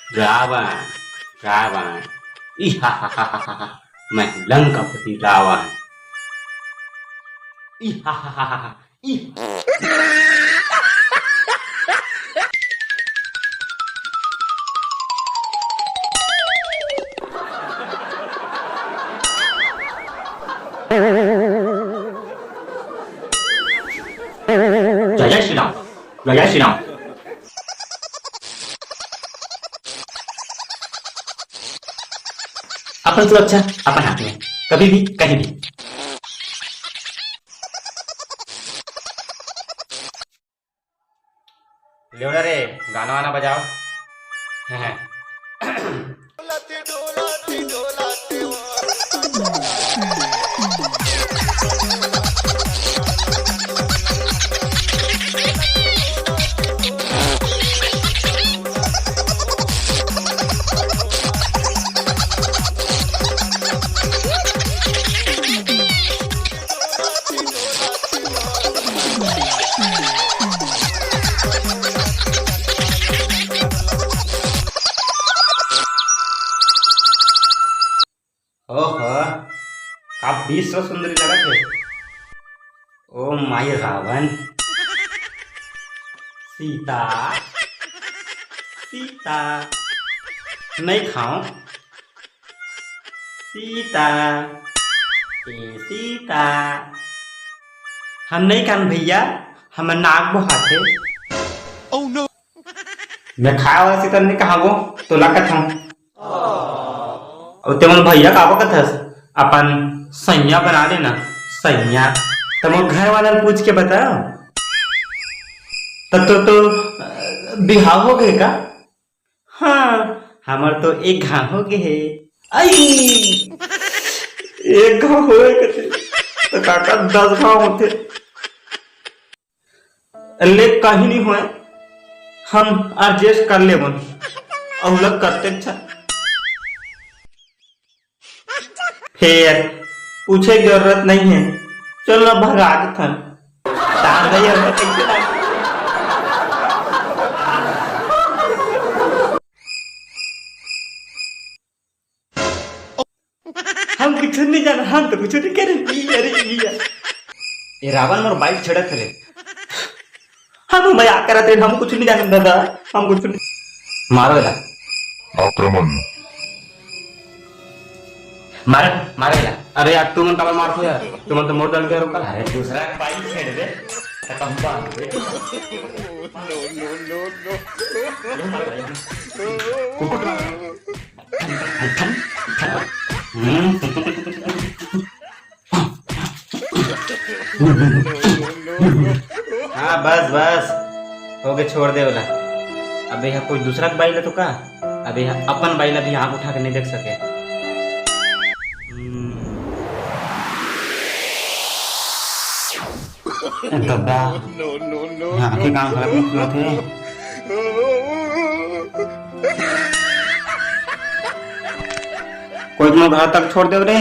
रावण रावण इहाहाहाहा, मैं लंकापति रावण इहाहाहाहा, जय जय श्री राम, जय जय श्री राम। अपन सुरक्षा अपन हाथ में, कभी भी कहीं भी। लेवड़ा रे, गाना वाना बजाओ। हैं। ओहो, का विश्व सुंदरी लगत है। ओ माय रावण, सीता सीता नहीं खाओ, सीता ए सीता, हम नहीं खान भैया, हम नाक बहाते। ओह नो, मैं खाया वाला सीता नहीं कहा वो तो लागत हूँ। और तेमन भैया का बकत अपन सैया बना देना, सैया तुम घर वाला पूछ के बताओ। तब तो बिहाव हो गए का? हाँ, हमार तो एक घाव हो गए है। आई एक घाव हो गए तो काका 10 घाव होते। ले कहीं नहीं हुए, हम एडजस्ट कर ले मन और लग करते। अच्छा फिर पूछे की जरूरत नहीं है, चलो भगा थन हम कुछ नहीं जाना, हम तो कुछ नहीं करें। अरे ये रावण मोर बाइक छड़क रे, हम मजाक करते, हम कुछ नहीं जाने दादा, हम कुछ नहीं। मारो ला आक्रमण, मारेला। अरे यार तुम का मार हो यार, तुम तो मोर दल के रोकल है, दूसरा बाइक छेड़ दे खत्म बात है। नो नो नो हाँ बस बस हो गए, छोड़ दे वाला। अबे यहाँ कोई दूसरा बाइल है तो का, अबे यहाँ अपन बाइल अभी आँख उठा के नहीं देख सके। दादा यहाँ के काम खराब निकला थे। कोई तुम घर तक छोड़ दे रे।